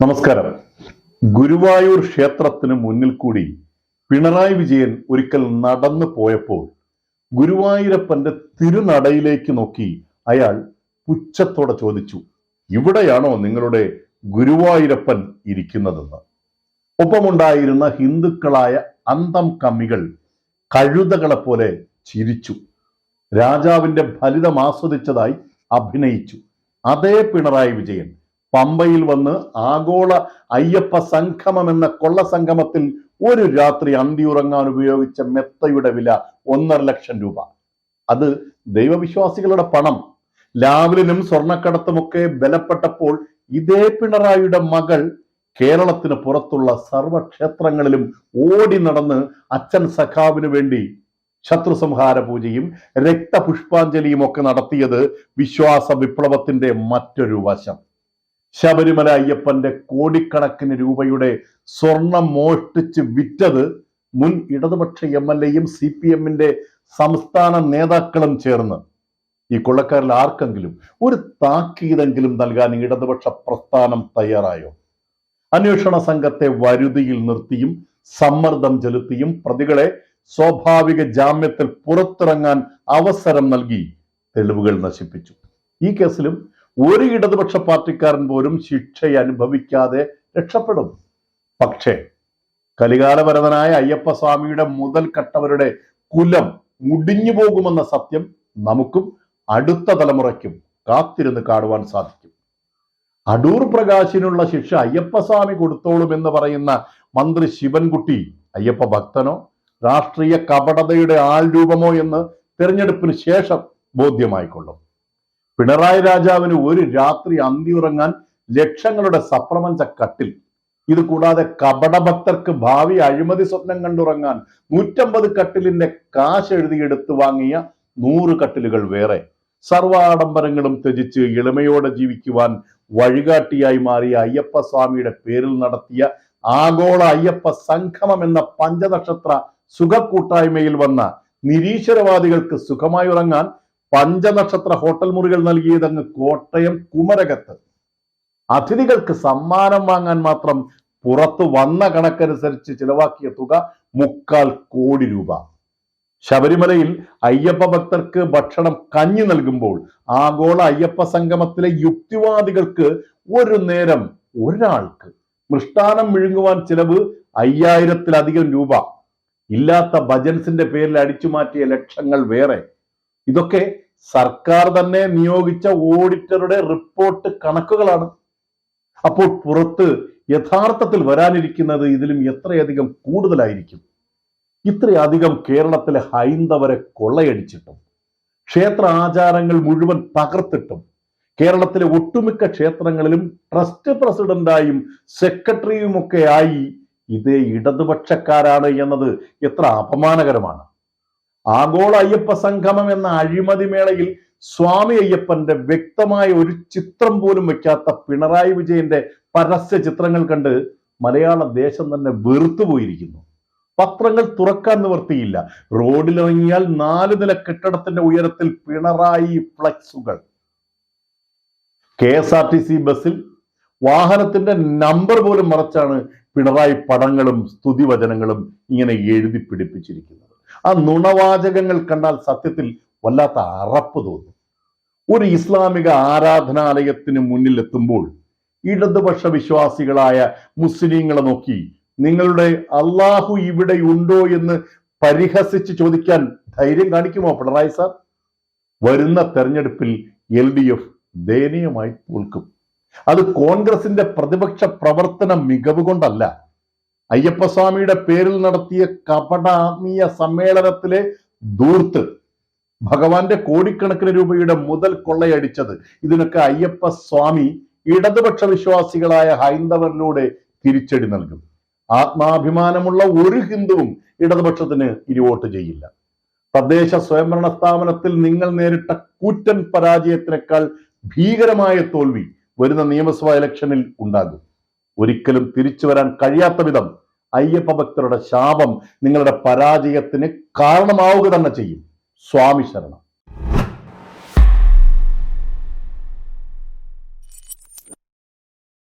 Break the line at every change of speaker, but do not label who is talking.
നമസ്കാരം. ഗുരുവായൂർ ക്ഷേത്രത്തിന് മുന്നിൽ കൂടി പിണറായി വിജയൻ ഒരിക്കൽ നടന്നു പോയപ്പോൾ ഗുരുവായൂരപ്പന്റെ തിരുനടയിലേക്ക് നോക്കി അയാൾ പുച്ഛത്തോടെ ചോദിച്ചു, ഇവിടെയാണോ നിങ്ങളുടെ ഗുരുവായൂരപ്പൻ ഇരിക്കുന്നതെന്ന്. ഒപ്പമുണ്ടായിരുന്ന ഹിന്ദുക്കളായ അന്തം കമ്മികൾ കഴുതകളെ പോലെ ചിരിച്ചു. രാജാവിന്റെ ഫലിതം ആസ്വദിച്ചതായി അഭിനയിച്ചു. അതേ പിണറായി വിജയൻ പമ്പയിൽ വന്ന് ആഗോള അയ്യപ്പ സംഗമം എന്ന കൊള്ളസംഗമത്തിൽ ഒരു രാത്രി അന്തിയുറങ്ങാൻ ഉപയോഗിച്ച മെത്തയുടെ വില 1.5 ലക്ഷം രൂപ. അത് ദൈവവിശ്വാസികളുടെ പണം. ലാവലിനും സ്വർണ്ണക്കടത്തുമൊക്കെ ബലപ്പെട്ടപ്പോൾ ഇതേ പിണറായിയുടെ മകൾ കേരളത്തിന് പുറത്തുള്ള സർവക്ഷേത്രങ്ങളിലും ഓടി നടന്ന് അച്ഛൻ സഖാവിന് വേണ്ടി ശത്രുസംഹാര പൂജയും രക്തപുഷ്പാഞ്ജലിയും ഒക്കെ നടത്തിയത് വിശ്വാസ വിപ്ലവത്തിന്റെ മറ്റൊരു വശം. ശബരിമല അയ്യപ്പന്റെ കോടിക്കണക്കിന് രൂപയുടെ സ്വർണം മോഷ്ടിച്ച് വിറ്റത് മുൻ ഇടതുപക്ഷ MLA-യും CPM-ന്റെ സംസ്ഥാന നേതാക്കളും ചേർന്ന്. ഈ കൊള്ളക്കാരിൽ ആർക്കെങ്കിലും ഒരു താക്കീതെങ്കിലും നൽകാൻ ഇടതുപക്ഷ പ്രസ്ഥാനം തയ്യാറായോ? അന്വേഷണ സംഘത്തെ വരുതിയിൽ നിർത്തിയും സമ്മർദ്ദം ചെലുത്തിയും പ്രതികളെ സ്വാഭാവിക ജാമ്യത്തിൽ പുറത്തിറങ്ങാൻ അവസരം നൽകി തെളിവുകൾ നശിപ്പിച്ചു. ഈ കേസിലും ഒരു ഇടതുപക്ഷ പാർട്ടിക്കാരൻ പോലും ശിക്ഷ അനുഭവിക്കാതെ രക്ഷപ്പെടും. പക്ഷേ കലികാലവരതനായ അയ്യപ്പസ്വാമിയുടെ മുതൽ കട്ടവരുടെ കുലം മുടിഞ്ഞു പോകുമെന്ന സത്യം നമുക്കും അടുത്ത തലമുറയ്ക്കും കാത്തിരുന്ന് കാണുവാൻ സാധിക്കും. അടൂർ പ്രകാശിനുള്ള ശിക്ഷ അയ്യപ്പസ്വാമി കൊടുത്തോളും എന്ന് പറയുന്ന മന്ത്രി ശിവൻകുട്ടി അയ്യപ്പ ഭക്തനോ രാഷ്ട്രീയ കപടതയുടെ ആൾ രൂപമോ എന്ന് തിരഞ്ഞെടുപ്പിന് ശേഷം ബോധ്യമായിക്കൊള്ളും. പിണറായി രാജാവിന് ഒരു രാത്രി അന്തിയുറങ്ങാൻ ലക്ഷങ്ങളുടെ സപ്രപഞ്ച കട്ടിൽ, ഇത് കൂടാതെ കപടഭക്തർക്ക് ഭാവി അഴിമതി സ്വപ്നം കണ്ടുറങ്ങാൻ 150 കട്ടിലിന്റെ കാശ് എഴുതിയെടുത്ത് വാങ്ങിയ 100 കട്ടിലുകൾ വേറെ, സർവാഡംബരങ്ങളും ത്യജിച്ച് എളിമയോടെ ജീവിക്കുവാൻ വഴികാട്ടിയായി മാറിയ അയ്യപ്പസ്വാമിയുടെ പേരിൽ നടത്തിയ ആഗോള അയ്യപ്പ സംഗമം എന്ന പഞ്ചനക്ഷത്ര സുഖക്കൂട്ടായ്മയിൽ വന്ന നിരീശ്വരവാദികൾക്ക് സുഖമായി ഉറങ്ങാൻ പഞ്ചനക്ഷത്ര ഹോട്ടൽ മുറികൾ നൽകിയതങ്ങ് കോട്ടയം കുമരകത്ത്. അതിഥികൾക്ക് സമ്മാനം വാങ്ങാൻ മാത്രം പുറത്തു വന്ന കണക്കനുസരിച്ച് ചിലവാക്കിയ തുക 3/4 കോടി രൂപ. ശബരിമലയിൽ അയ്യപ്പ ഭക്തർക്ക് ഭക്ഷണം കഞ്ഞി നൽകുമ്പോൾ ആഗോള അയ്യപ്പ സംഗമത്തിലെ യുക്തിവാദികൾക്ക് ഒരു നേരം ഒരാൾക്ക് മൃഷ്ടാനം വിഴുങ്ങുവാൻ ചിലവ് 5000-ലധികം രൂപ. ഇല്ലാത്ത ഭജൻസിന്റെ പേരിൽ അടിച്ചുമാറ്റിയ ലക്ഷങ്ങൾ വേറെ. ഇതൊക്കെ സർക്കാർ തന്നെ നിയോഗിച്ച ഓഡിറ്ററുടെ റിപ്പോർട്ട് കണക്കുകളാണ്. അപ്പോൾ പുറത്ത് യഥാർത്ഥത്തിൽ വരാനിരിക്കുന്നത് ഇതിലും എത്രയധികം കൂടുതലായിരിക്കും. ഇത്രയധികം കേരളത്തിലെ ഹൈന്ദവരെ കൊള്ളയടിച്ചിട്ടും ക്ഷേത്ര ആചാരങ്ങൾ മുഴുവൻ തകർത്തിട്ടും കേരളത്തിലെ ഒട്ടുമിക്ക ക്ഷേത്രങ്ങളിലും ട്രസ്റ്റ് പ്രസിഡന്റായും സെക്രട്ടറിയുമൊക്കെ ആയി ഇതേ ഇടതുപക്ഷക്കാരാണ് എന്നത് എത്ര അപമാനകരമാണ്. ആഗോള അയ്യപ്പ സംഗമം എന്ന അഴിമതി മേളയിൽ സ്വാമി അയ്യപ്പന്റെ വ്യക്തമായ ഒരു ചിത്രം പോലും വെക്കാത്ത പിണറായി വിജയന്റെ പരസ്യ ചിത്രങ്ങൾ കണ്ട് മലയാള ദേശം തന്നെ വെറുത്തുപോയിരിക്കുന്നു. പത്രങ്ങൾ തുറക്കാൻ നിവർത്തിയില്ല. റോഡിലിറങ്ങിയാൽ 4 നില കെട്ടിടത്തിന്റെ ഉയരത്തിൽ പിണറായി ഫ്ലക്സുകൾ. KSRTC ബസ്സിൽ വാഹനത്തിന്റെ നമ്പർ പോലും മറച്ചാണ് പിണറായി പടങ്ങളും സ്തുതിവചനങ്ങളും ഇങ്ങനെ എഴുതി പിടിപ്പിച്ചിരിക്കുന്നത്. ആ നുണവാചകങ്ങൾ കണ്ടാൽ സത്യത്തിൽ വല്ലാത്ത അറപ്പ് തോന്നും. ഒരു ഇസ്ലാമിക ആരാധനാലയത്തിന് മുന്നിൽ എത്തുമ്പോൾ ഇടതുപക്ഷ വിശ്വാസികളായ മുസ്ലിങ്ങളെ നോക്കി നിങ്ങളുടെ അള്ളാഹു ഇവിടെ ഉണ്ടോ എന്ന് പരിഹസിച്ച് ചോദിക്കാൻ ധൈര്യം കാണിക്കുമോ പിണറായി സാർ? വരുന്ന തെരഞ്ഞെടുപ്പിൽ LDF ദയനീയമായി തോൽക്കും. അത് കോൺഗ്രസിന്റെ പ്രതിപക്ഷ പ്രവർത്തന മികവ് കൊണ്ടല്ല. അയ്യപ്പസ്വാമിയുടെ പേരിൽ നടത്തിയ കപട ആത്മീയ സമ്മേളനത്തിലെ ധൂർത്ത്, ഭഗവാന്റെ കോടിക്കണക്കിന് രൂപയുടെ മുതൽ കൊള്ളയടിച്ചത്, ഇതിനൊക്കെ അയ്യപ്പസ്വാമി ഇടതുപക്ഷ വിശ്വാസികളായ ഹൈന്ദവരിലൂടെ തിരിച്ചടി നൽകും. ആത്മാഭിമാനമുള്ള ഒരു ഹിന്ദുവും ഇടതുപക്ഷത്തിന് ഇനി വോട്ട് ചെയ്യില്ല. തദ്ദേശ സ്വയംഭരണ സ്ഥാപനത്തിൽ നിങ്ങൾ നേരിട്ട കൂറ്റൻ പരാജയത്തിനേക്കാൾ ഭീകരമായ തോൽവി വരുന്ന നിയമസഭാ ഇലക്ഷനിൽ ഉണ്ടാകും. ഒരിക്കലും തിരിച്ചു വരാൻ കഴിയാത്ത വിധം അയ്യപ്പ ഭക്തരുടെ ശാപം നിങ്ങളുടെ പരാജയത്തിന് കാരണമാവുക തന്നെ ചെയ്യും. സ്വാമി ശരണം.